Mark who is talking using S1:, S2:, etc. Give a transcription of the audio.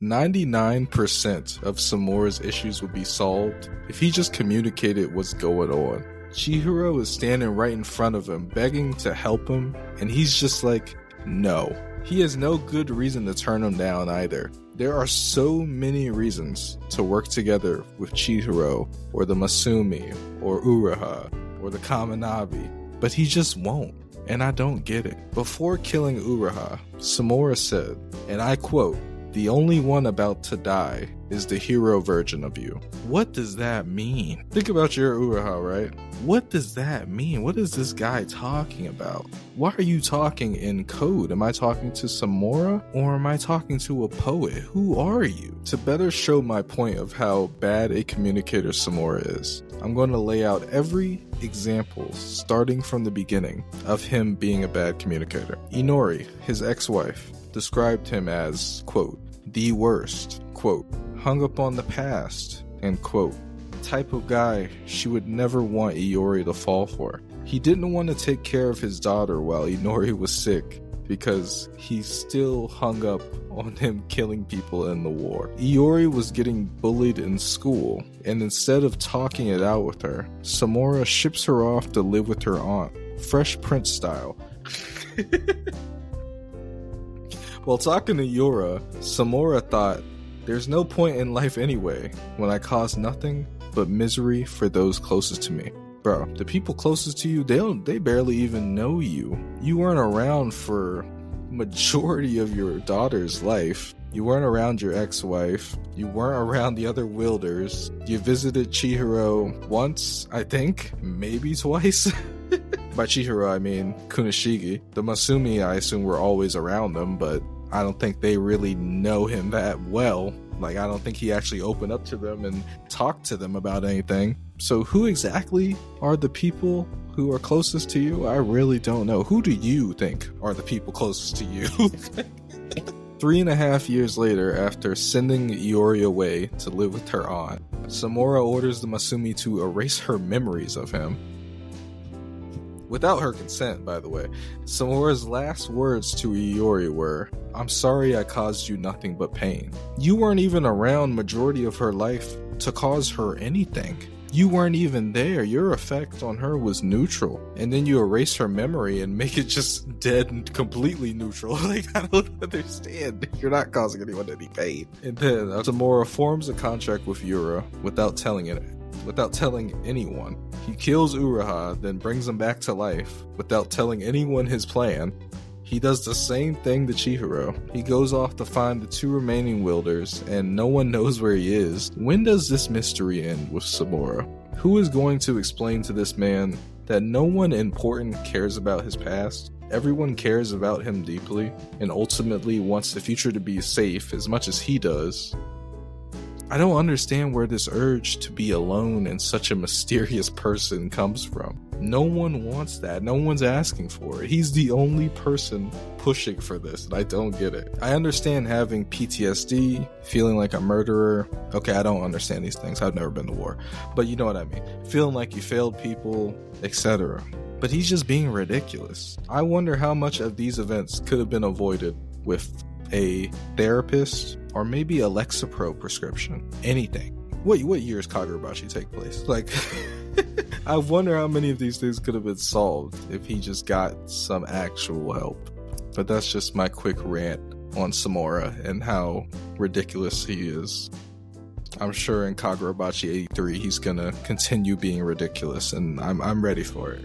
S1: 99% of Samura's issues would be solved if he just communicated what's going on. Chihiro is standing right in front of him, begging to help him, and he's just like, no. He has no good reason to turn him down either. There are so many reasons to work together with Chihiro, or the Masumi, or Uraha, or the Kamunabi, but he just won't, and I don't get it. Before killing Uraha, Samura said, and I quote, "The only one about to die is the hero version of you." What does that mean? Think about your Uraha, right? What does that mean? What is this guy talking about? Why are you talking in code? Am I talking to Samura, or am I talking to a poet? Who are you? To better show my point of how bad a communicator Samura is, I'm going to lay out every example, starting from the beginning, of him being a bad communicator. Inori, his ex-wife, described him as, quote, the worst, quote, hung up on the past, end quote, type of guy she would never want Iori to fall for. He didn't want to take care of his daughter while Inori was sick because he still hung up on him killing people in the war. Iori was getting bullied in school, and instead of talking it out with her, Samura ships her off to live with her aunt, Fresh Prince style. While talking to Yura, Samura thought, there's no point in life anyway when I cause nothing but misery for those closest to me. Bro, the people closest to you, they barely even know you. You weren't around for majority of your daughter's life. You weren't around your ex-wife. You weren't around the other wielders. You visited Chihiro once, I think, maybe twice. By Chihiro, I mean Kunishigi. The Masumi, I assume, were always around them, but I don't think they really know him that well. Like, I don't think he actually opened up to them and talked to them about anything. So who exactly are the people who are closest to you? I really don't know. Who do you think are the people closest to you? 3.5 years later, after sending Iori away to live with her aunt, Samura orders the Masumi to erase her memories of him. Without her consent, by the way. Samura's last words to Iori were, "I'm sorry I caused you nothing but pain." You weren't even around majority of her life to cause her anything. You weren't even there. Your effect on her was neutral. And then you erase her memory and make it just dead and completely neutral. Like, I don't understand. You're not causing anyone any pain. And then Samura forms a contract with Yura without telling anyone. He kills Uraha, then brings him back to life without telling anyone his plan. He does the same thing to Chihiro. He goes off to find the 2 remaining wielders, and no one knows where he is. When does this mystery end with Samura? Who is going to explain to this man that no one important cares about his past? Everyone cares about him deeply, and ultimately wants the future to be safe as much as he does. I don't understand where this urge to be alone and such a mysterious person comes from. No one wants that. No one's asking for it. He's the only person pushing for this, and I don't get it. I understand having PTSD, feeling like a murderer. Okay, I don't understand these things. I've never been to war. But you know what I mean. Feeling like you failed people, etc. But he's just being ridiculous. I wonder how much of these events could have been avoided with a therapist, or maybe a Lexapro prescription. Anything. What years Kagurabachi take place? Like, I wonder how many of these things could have been solved if he just got some actual help. But that's just my quick rant on Samura and how ridiculous he is. I'm sure in Kagurabachi 83 he's gonna continue being ridiculous, and I'm ready for it.